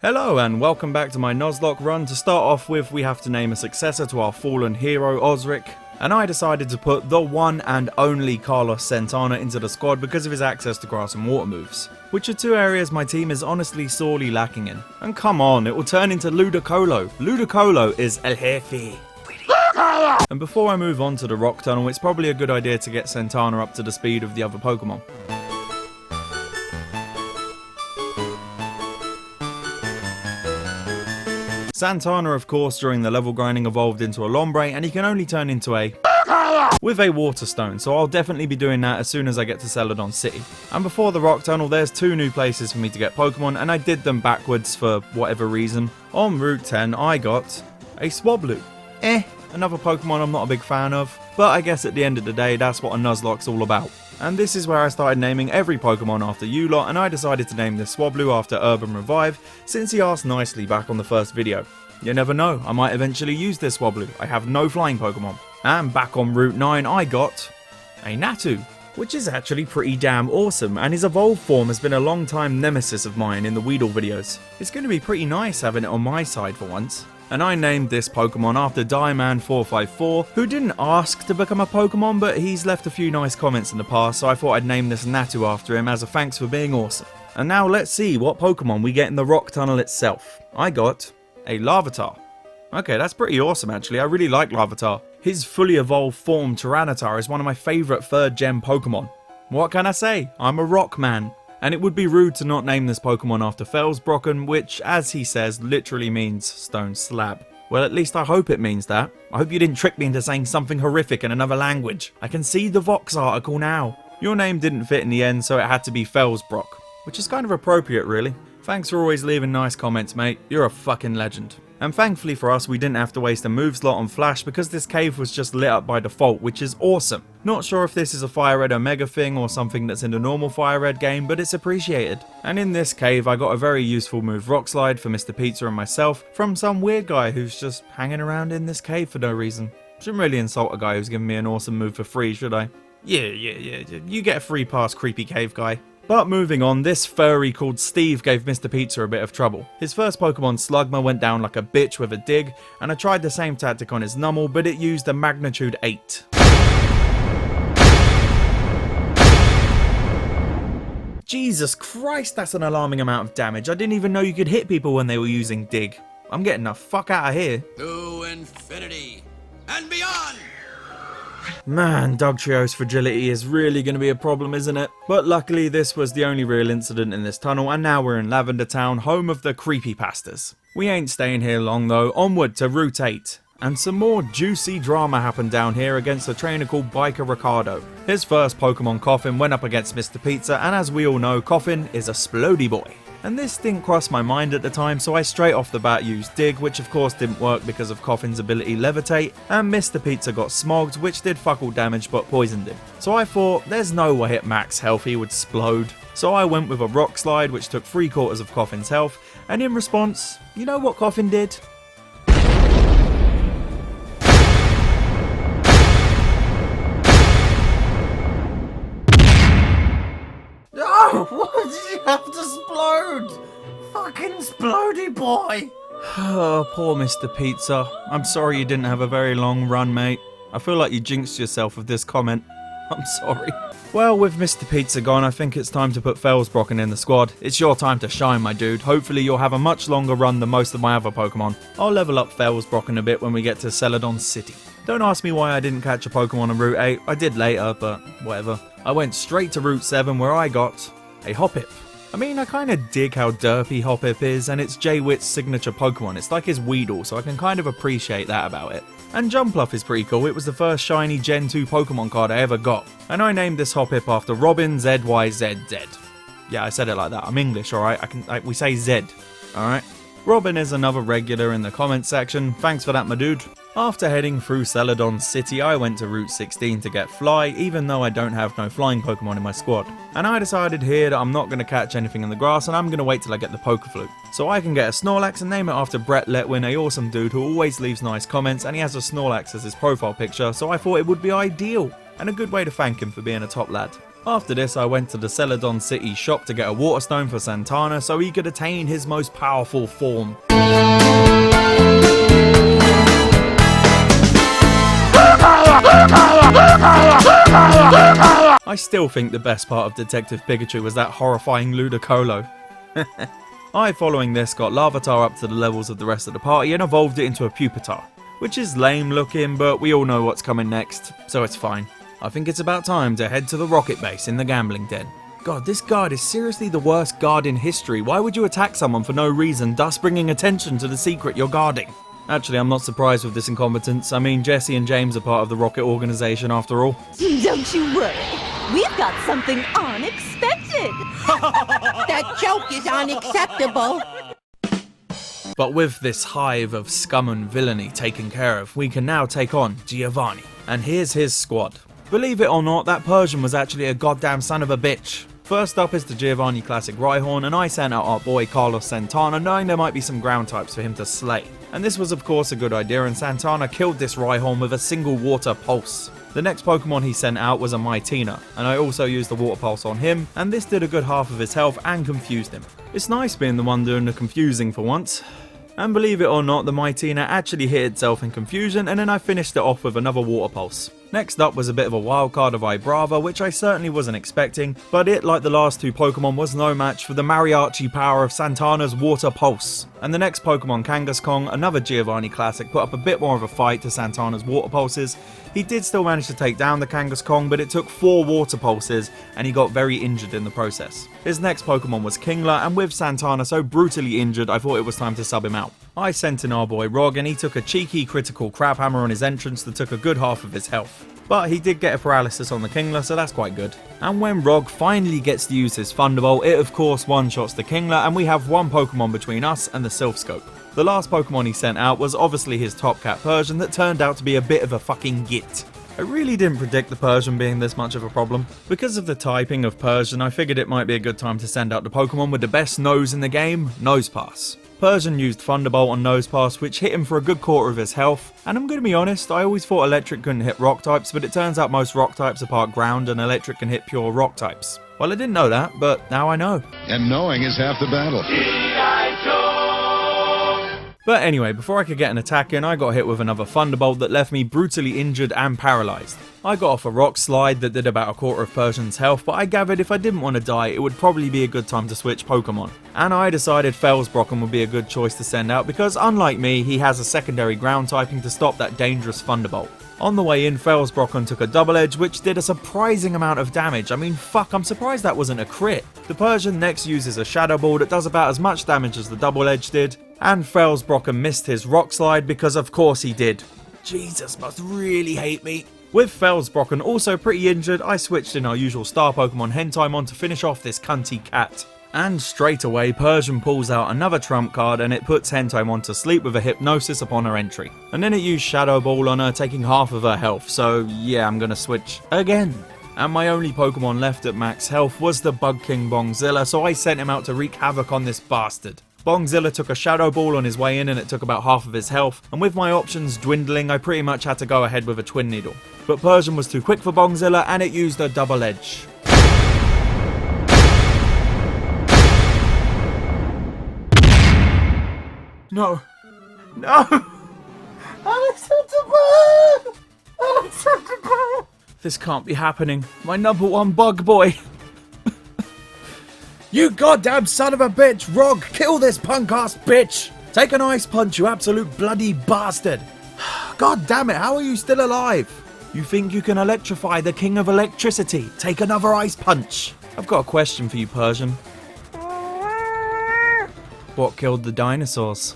Hello and welcome back to my Nuzlocke run. To start off with, we have to name a successor to our fallen hero Osric, and I decided to put the one and only Carlos Santana into the squad because of his access to grass and water moves, which are two areas my team is honestly sorely lacking in. And come on, it will turn into Ludicolo. Ludicolo is El Jefe. And before I move on to the rock tunnel, it's probably a good idea to get Santana up to the speed of the other Pokemon. Santana, of course, during the level grinding evolved into a Lombre, and he can only turn into a with a Water Stone, so I'll definitely be doing that as soon as I get to Celadon City. And before the rock tunnel, there's two new places for me to get Pokemon, and I did them backwards for whatever reason. On Route 10, I got a Swablu. Another Pokemon I'm not a big fan of, but I guess at the end of the day, that's what a Nuzlocke's all about. And this is where I started naming every Pokemon after you lot, and I decided to name this Swablu after Urban Revive, since he asked nicely back on the first video. You never know, I might eventually use this Swablu. I have no flying Pokemon. And back on Route 9 I got a Natu, which is actually pretty damn awesome, and his evolved form has been a long time nemesis of mine in the Weedle videos. It's going to be pretty nice having it on my side for once. And I named this Pokemon after Dieman454, who didn't ask to become a Pokemon, but he's left a few nice comments in the past, so I thought I'd name this Natu after him as a thanks for being awesome. And now let's see what Pokemon we get in the rock tunnel itself. I got a Larvitar. Okay, that's pretty awesome actually, I really like Larvitar. His fully evolved form Tyranitar is one of my favourite 3rd gen Pokemon. What can I say? I'm a rock man. And it would be rude to not name this Pokemon after Felsbrocken, which, as he says, literally means stone slab. Well, at least I hope it means that. I hope you didn't trick me into saying something horrific in another language. I can see the Vox article now. Your name didn't fit in the end, so it had to be Felsbrock, which is kind of appropriate, really. Thanks for always leaving nice comments, mate. You're a fucking legend. And thankfully for us, we didn't have to waste a move slot on Flash because this cave was just lit up by default, which is awesome. Not sure if this is a Fire Red Omega thing or something that's in the normal Fire Red game, but it's appreciated. And in this cave, I got a very useful move Rock Slide for Mr. Pizza and myself from some weird guy who's just hanging around in this cave for no reason. Shouldn't really insult a guy who's giving me an awesome move for free, should I? Yeah, you get a free pass, creepy cave guy. But moving on, this furry called Steve gave Mr. Pizza a bit of trouble. His first Pokemon Slugma went down like a bitch with a dig, and I tried the same tactic on his Numel, but it used a magnitude 8. Jesus Christ, that's an alarming amount of damage. I didn't even know you could hit people when they were using dig. I'm getting the fuck out of here. To infinity and beyond! Man, Dugtrio's fragility is really going to be a problem, isn't it? But luckily this was the only real incident in this tunnel, and now we're in Lavender Town, home of the creepypastas. We ain't staying here long though, onward to Route 8. And some more juicy drama happened down here against a trainer called Biker Ricardo. His first Pokemon Coffin went up against Mr. Pizza, and as we all know, Coffin is a splody boy. And this didn't cross my mind at the time, so I straight off the bat used Dig, which of course didn't work because of Coffin's ability Levitate, and Mr. Pizza got smogged, which did fuck all damage but poisoned him. So I thought, there's no way at max health he would splode. So I went with a Rock Slide, which took 3/4 of Coffin's health, and in response, you know what Coffin did? Why did you have to explode? Fucking splody boy! Oh, poor Mr. Pizza. I'm sorry you didn't have a very long run, mate. I feel like you jinxed yourself with this comment. I'm sorry. Well, with Mr. Pizza gone, I think it's time to put Felsbrocken in the squad. It's your time to shine, my dude. Hopefully you'll have a much longer run than most of my other Pokemon. I'll level up Felsbrocken a bit when we get to Celadon City. Don't ask me why I didn't catch a Pokemon on Route 8. I did later, but whatever. I went straight to Route 7 where I got a Hoppip. I mean, I kind of dig how derpy Hoppip is, and it's Jay-Witt's signature Pokemon. It's like his Weedle, so I can kind of appreciate that about it. And Jumpluff is pretty cool. It was the first shiny Gen 2 Pokemon card I ever got. And I named this Hoppip after Robin ZYZZ. Yeah, I said it like that. I'm English, alright? We say Z, alright? Robin is another regular in the comments section. Thanks for that, my dude. After heading through Celadon City, I went to Route 16 to get Fly, even though I don't have no flying Pokemon in my squad. And I decided here that I'm not going to catch anything in the grass, and I'm going to wait till I get the Pokeflute. So I can get a Snorlax and name it after Brett Letwin, a awesome dude who always leaves nice comments, and he has a Snorlax as his profile picture, so I thought it would be ideal, and a good way to thank him for being a top lad. After this, I went to the Celadon City shop to get a water stone for Santana so he could attain his most powerful form. I still think the best part of Detective Pikachu was that horrifying Ludicolo. I, following this, got Larvitar up to the levels of the rest of the party and evolved it into a Pupitar, which is lame looking, but we all know what's coming next, so it's fine. I think it's about time to head to the rocket base in the gambling den. God, this guard is seriously the worst guard in history. Why would you attack someone for no reason, thus bringing attention to the secret you're guarding? Actually, I'm not surprised with this incompetence. I mean, Jesse and James are part of the rocket organization after all. Don't you worry. We've got something unexpected. That joke is unacceptable. But with this hive of scum and villainy taken care of, we can now take on Giovanni. And here's his squad. Believe it or not, that Persian was actually a goddamn son of a bitch. First up is the Giovanni Classic Rhyhorn, and I sent out our boy Carlos Santana knowing there might be some ground types for him to slay. And this was of course a good idea, and Santana killed this Rhyhorn with a single water pulse. The next Pokemon he sent out was a Mightyena, and I also used the water pulse on him, and this did a good half of his health and confused him. It's nice being the one doing the confusing for once. And believe it or not, the Mightyena actually hit itself in confusion, and then I finished it off with another water pulse. Next up was a bit of a wild card of Vibrava, which I certainly wasn't expecting, but it, like the last two Pokemon, was no match for the Mariachi power of Santana's Water Pulse. And the next Pokemon, Kangaskong, another Giovanni Classic, put up a bit more of a fight to Santana's Water Pulses. He did still manage to take down the Kangaskong, but it took 4 Water Pulses, and he got very injured in the process. His next Pokemon was Kingler, and with Santana so brutally injured, I thought it was time to sub him out. I sent in our boy Rog, and he took a cheeky critical crab hammer on his entrance that took a good half of his health. But he did get a paralysis on the Kingler, so that's quite good. And when Rog finally gets to use his Thunderbolt, it of course one-shots the Kingler, and we have one Pokemon between us and the Silph Scope. The last Pokemon he sent out was obviously his Top Cat Persian that turned out to be a bit of a fucking git. I really didn't predict the Persian being this much of a problem. Because of the typing of Persian, I figured it might be a good time to send out the Pokemon with the best nose in the game, Nosepass. Persian used Thunderbolt on Nosepass, which hit him for a good quarter of his health, and I'm gonna be honest, I always thought Electric couldn't hit Rock types, but it turns out most Rock types apart Ground and Electric can hit pure Rock types. Well, I didn't know that, but now I know. And knowing is half the battle. But anyway, before I could get an attack in, I got hit with another Thunderbolt that left me brutally injured and paralysed. I got off a Rock Slide that did about a quarter of Persian's health, but I gathered if I didn't want to die, it would probably be a good time to switch Pokemon. And I decided Felsbrocken would be a good choice to send out because, unlike me, he has a secondary ground typing to stop that dangerous Thunderbolt. On the way in, Felsbrocken took a Double Edge, which did a surprising amount of damage. I mean, fuck, I'm surprised that wasn't a crit. The Persian next uses a Shadow Ball that does about as much damage as the Double Edge did, and Felsbrocken missed his Rock Slide because of course he did. Jesus must really hate me. With Felsbrocken also pretty injured, I switched in our usual star Pokemon Hentimon to finish off this cunty cat. And straight away, Persian pulls out another trump card and it puts Hentimon to sleep with a Hypnosis upon her entry. And then it used Shadow Ball on her, taking half of her health, so yeah, I'm gonna switch again. And my only Pokemon left at max health was the Bug King Bongzilla, so I sent him out to wreak havoc on this bastard. Bongzilla took a Shadow Ball on his way in and it took about half of his health, and with my options dwindling, I pretty much had to go ahead with a Twin Needle. But Persian was too quick for Bongzilla and it used a Double Edge. No. No! Unacceptable! Unacceptable! This can't be happening. My number one bug boy. You goddamn son of a bitch! Rog, kill this punk ass bitch! Take an ice punch, you absolute bloody bastard! God damn it, how are you still alive? You think you can electrify the king of electricity? Take another ice punch! I've got a question for you, Persian. What killed the dinosaurs?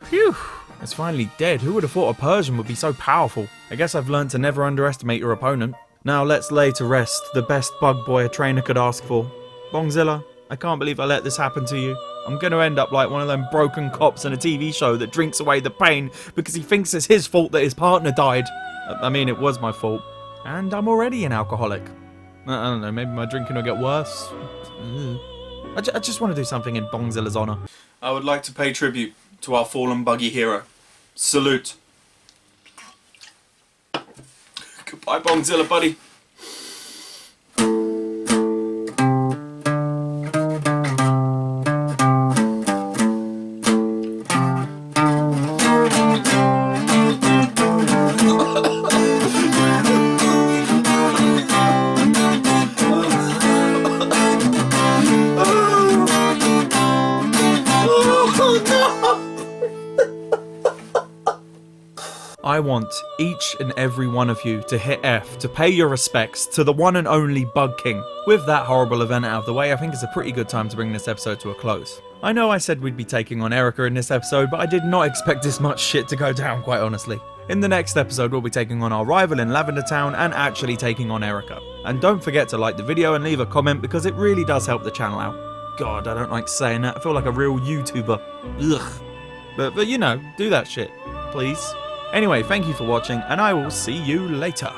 Phew! It's finally dead. Who would have thought a Persian would be so powerful? I guess I've learned to never underestimate your opponent. Now let's lay to rest the best bug boy a trainer could ask for. Bongzilla, I can't believe I let this happen to you. I'm gonna end up like one of them broken cops in a TV show that drinks away the pain because he thinks it's his fault that his partner died. I mean, it was my fault. And I'm already an alcoholic. I don't know, maybe my drinking will get worse. I just want to do something in Bongzilla's honour. I would like to pay tribute to our fallen buggy hero. Salute. Goodbye, Bongzilla, buddy. I want each and every one of you to hit F to pay your respects to the one and only Bug King. With that horrible event out of the way, I think it's a pretty good time to bring this episode to a close. I know I said we'd be taking on Erica in this episode, but I did not expect this much shit to go down, quite honestly. In the next episode, we'll be taking on our rival in Lavender Town and actually taking on Erica. And don't forget to like the video and leave a comment because it really does help the channel out. God, I don't like saying that. I feel like a real YouTuber. Ugh. But you know, do that shit, please. Anyway, thank you for watching, and I will see you later.